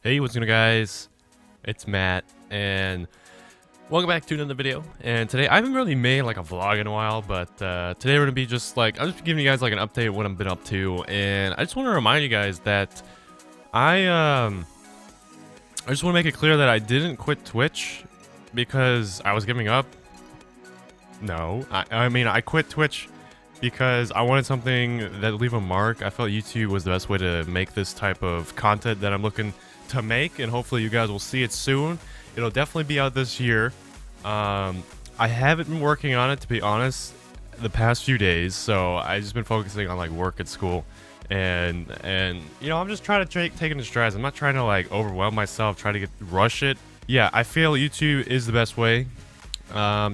Hey, what's going on, guys? It's Matt, and welcome back to another video. And today, I haven't really made like a vlog in a while, but today we're gonna be just like, I'm just giving you guys like an update of what I've been up to. And I just want to remind you guys that I just want to make it clear that I didn't quit Twitch because I was giving up. No, I mean, I quit Twitch because I wanted something that would leave a mark. I felt YouTube was the best way to make this type of content that I'm looking to make, and hopefully you guys will see it soon. It'll definitely be out this year. I haven't been working on it, to be honest, the past few days, so I just been focusing on like work at school, and you know, I'm just trying to take it in strides. I'm not trying to like overwhelm myself, try to rush it. Yeah, I feel YouTube is the best way.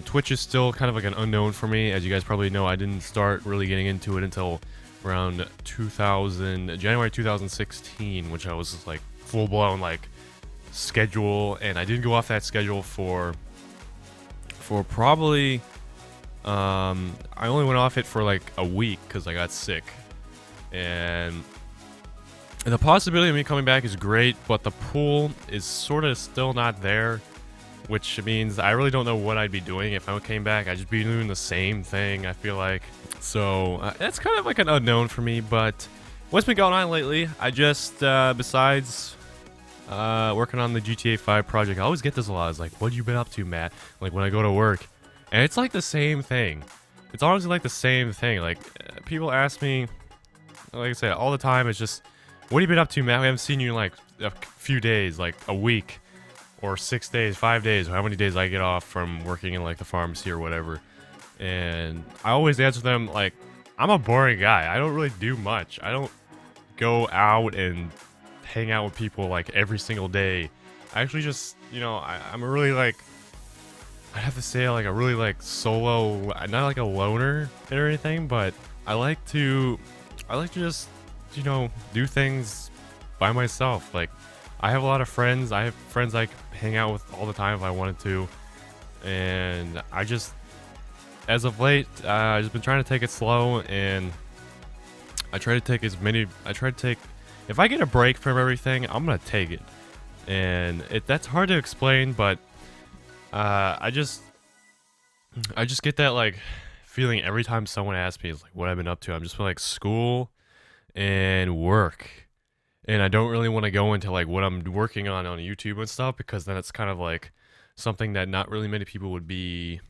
Twitch is still kind of like an unknown for me. As you guys probably know, I didn't start really getting into it until around January 2016, which I was just like full-blown like schedule, and I didn't go off that schedule for probably I only went off it for like a week because I got sick, and the possibility of me coming back is great, but the pool is sort of still not there, which means I really don't know what I'd be doing if I came back. I'd just be doing the same thing, I feel like. So that's kind of like an unknown for me. But what's been going on lately? I just besides working on the GTA 5 project, I always get this a lot. It's like, what have you been up to, Matt? Like when I go to work, and it's like the same thing. It's honestly like the same thing. Like people ask me, like I said, all the time. It's just, what have you been up to, Matt? We haven't seen you in like a few days, like a week, or 6 days, 5 days, or how many days I get off from working in like the pharmacy or whatever. And I always answer them like, I'm a boring guy. I don't really do much. I don't go out and hang out with people like every single day. I actually just, you know, I'm a really like, I have to say like a really like solo, not like a loner or anything, but I like to just, you know, do things by myself. Like, I have a lot of friends. I have friends I hang out with all the time if I wanted to. And I just, as of late, I've just been trying to take it slow, and I try to take if I get a break from everything, I'm going to take it. And that's hard to explain, but I just get that like feeling every time someone asks me like what I've been up to. I'm just like school and work. And I don't really want to go into like what I'm working on YouTube and stuff, because then it's kind of like something that not really many people would be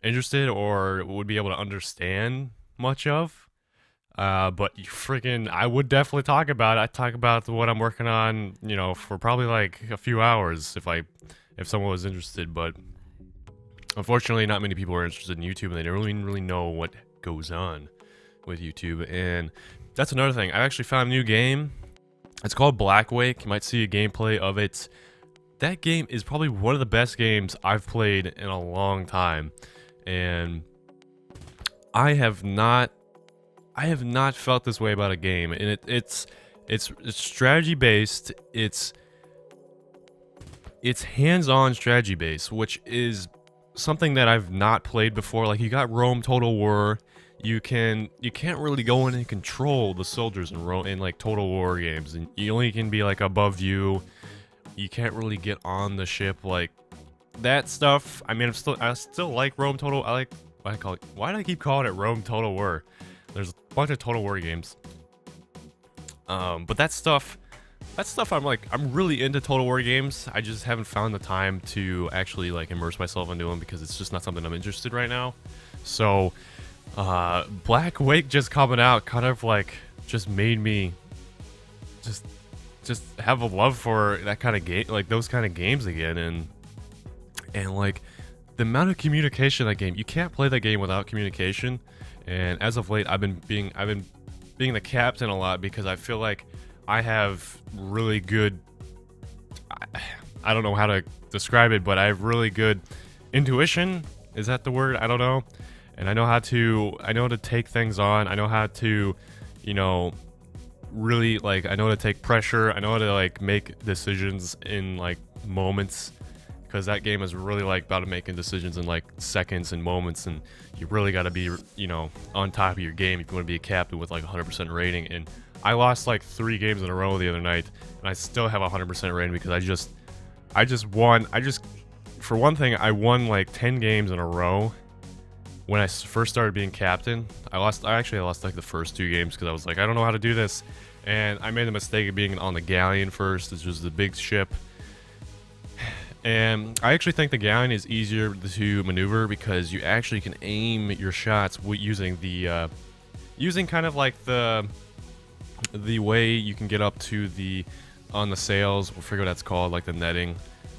interested or would be able to understand much of. But you freaking, I would definitely talk about it. I talk about what I'm working on, you know, for probably like a few hours if someone was interested. But unfortunately, not many people are interested in YouTube, and they don't really know what goes on with YouTube. And that's another thing. I actually found a new game. It's called Blackwake. You might see a gameplay of it. That game is probably one of the best games I've played in a long time, and I have not felt this way about a game. And it's strategy based. It's hands-on strategy based, which is something that I've not played before. Like, you got Rome Total War. You can't really go in and control the soldiers in like Total War games, and you only can be like above you. You can't really get on the ship, like that stuff. I mean, I still like Rome Total. I like, why do I keep calling it Rome Total War? There's a bunch of Total War games. But that stuff I'm really into Total War games. I just haven't found the time to actually like immerse myself into them, because it's just not something I'm interested right now. So Blackwake just coming out kind of like just made me just have a love for that kind of game, like those kind of games again. And like the amount of communication in that game, you can't play that game without communication. And as of late, I've been being the captain a lot, because I feel like I have really good, I don't know how to describe it, but I have really good intuition. Is that the word? I don't know. And I know how to take things on. I know how to, you know, really like, I know how to take pressure. I know how to like make decisions in like moments, because that game is really like about making decisions in like seconds and moments, and you really got to be, you know, on top of your game if you want to be a captain with like 100% rating. And I lost like 3 games in a row the other night, and I still have 100% rating because I just won. For one thing, I won like 10 games in a row when I first started being captain. I lost like the first 2 games because I was like, I don't know how to do this, and I made the mistake of being on the galleon first, which was the big ship. And I actually think the galleon is easier to maneuver because you actually can aim your shots using the using kind of like the way you can get up to on the sails. We'll figure what that's called, like the netting.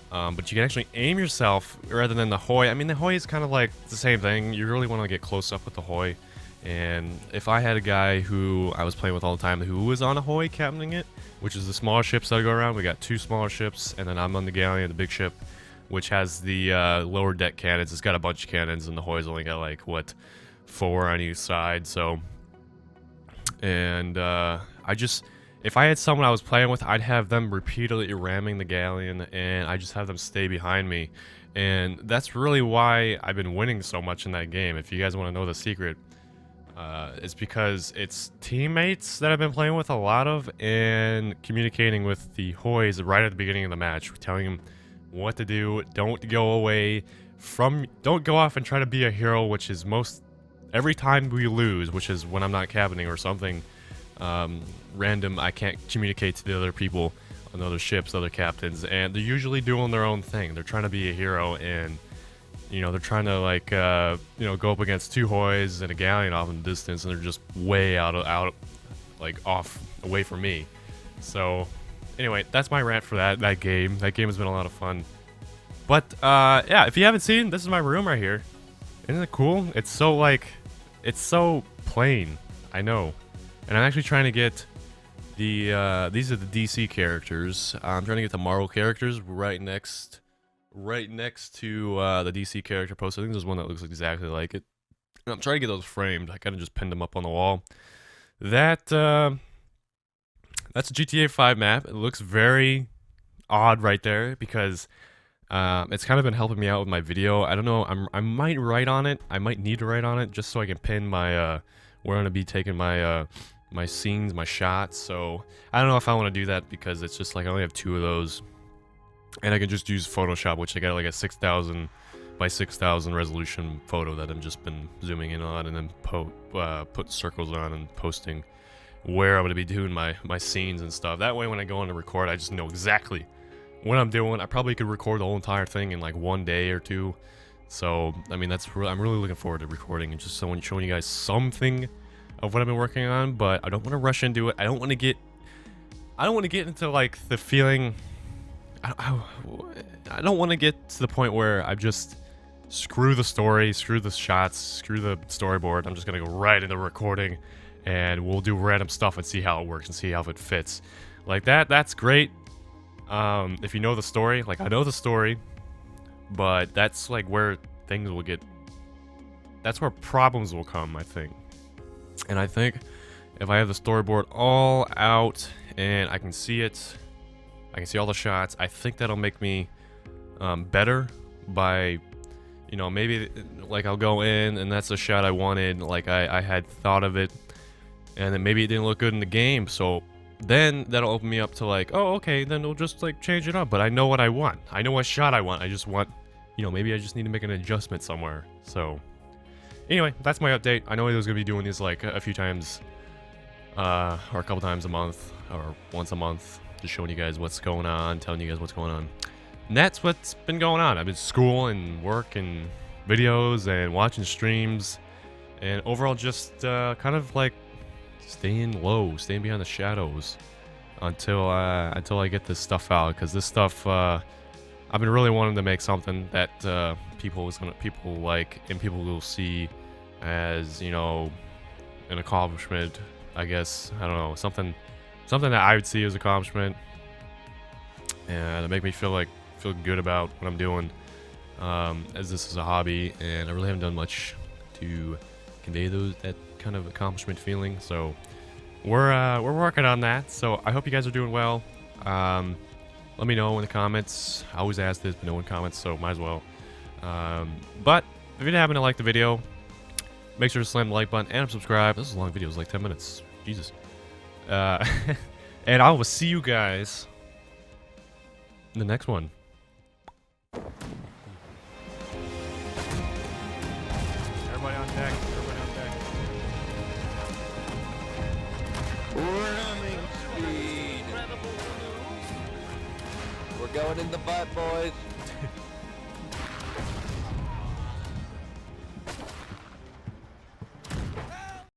But you can actually aim yourself rather than the hoy. I mean, the hoy is kind of like the same thing. You really want to get close up with the hoy. And if I had a guy who I was playing with all the time who was on a hoy captaining it, which is the smaller ships that go around, we got 2 smaller ships, and then I'm on the galleon, the big ship, which has the lower deck cannons. It's got a bunch of cannons, and the hoy's only got like, what, 4 on each side, so... And if I had someone I was playing with, I'd have them repeatedly ramming the galleon, and I just have them stay behind me. And that's really why I've been winning so much in that game. If you guys want to know the secret, it's because it's teammates that I've been playing with a lot of, and communicating with the hoys right at the beginning of the match, telling them what to do. Don't go off and try to be a hero, which is every time we lose, which is when I'm not captaining or something random, I can't communicate to the other people on the other ships, other captains, and they're usually doing their own thing. They're trying to be a hero, and they're trying to like go up against 2 hoys and a galleon off in the distance, and they're just way out like off away from me. So anyway, that's my rant for that game. That game has been a lot of fun. But yeah, if you haven't seen, this is my room right here. Isn't it cool? It's so plain. I know. And I'm actually trying to get these are the DC characters. I'm trying to get the Marvel characters right next to the DC character post. I think there's one that looks exactly like it. And I'm trying to get those framed. I kind of just pinned them up on the wall. That's a GTA 5 map. It looks very odd right there because it's kind of been helping me out with my video. I don't know. I might write on it. I might need to write on it just so I can pin my where I'm gonna be taking my my scenes, my shots. So I don't know if I want to do that because it's just like I only have 2 of those, and I can just use Photoshop, which I got like a 6,000 by 6,000 resolution photo that I've just been zooming in on, and then put circles on and posting where I'm gonna be doing my scenes and stuff. That way, when I go on to record, I just know exactly what I'm doing. I probably could record the whole entire thing in like 1 day or 2. So I mean, I'm really looking forward to recording and just showing you guys something of what I've been working on. But I don't want to rush into it. I don't want to get into like the feeling. I don't want to get to the point where I just screw the story, screw the shots, screw the storyboard. I'm just gonna go right into recording, and we'll do random stuff and see how it works and see how it fits. Like that. That's great. If you know the story, like I know the story, but that's like where things will get. That's where problems will come, I think. And I think if I have the storyboard all out and I can see it, I can see all the shots, I think that'll make me better by, maybe like I'll go in and that's the shot I wanted, like I had thought of it, and then maybe it didn't look good in the game, so then that'll open me up to like, oh, okay, then we'll just like change it up. But I know what I want. I know what shot I want. I just want, maybe I just need to make an adjustment somewhere. So anyway, that's my update. I know I was going to be doing these like a few times, or a couple times a month, or once a month, just showing you guys what's going on, telling you guys what's going on. And that's what's been going on. I've been school and work and videos and watching streams, and overall just kind of like staying low, staying behind the shadows until I get this stuff out, because this stuff I've been really wanting to make something that people like and people will see as an accomplishment, I guess. I don't know, something that I would see as accomplishment, and to make me feel good about what I'm doing, as this is a hobby, and I really haven't done much to convey that kind of accomplishment feeling. So we're working on that. So I hope you guys are doing well. Let me know in the comments. I always ask this, but no one comments, so might as well. But if you happen to like the video, make sure to slam the like button and subscribe. This is a long video, it's like 10 minutes. Jesus. And I will see you guys in the next one. Everybody on deck. Everybody on deck. Ramming speed. We're going in the butt, boys.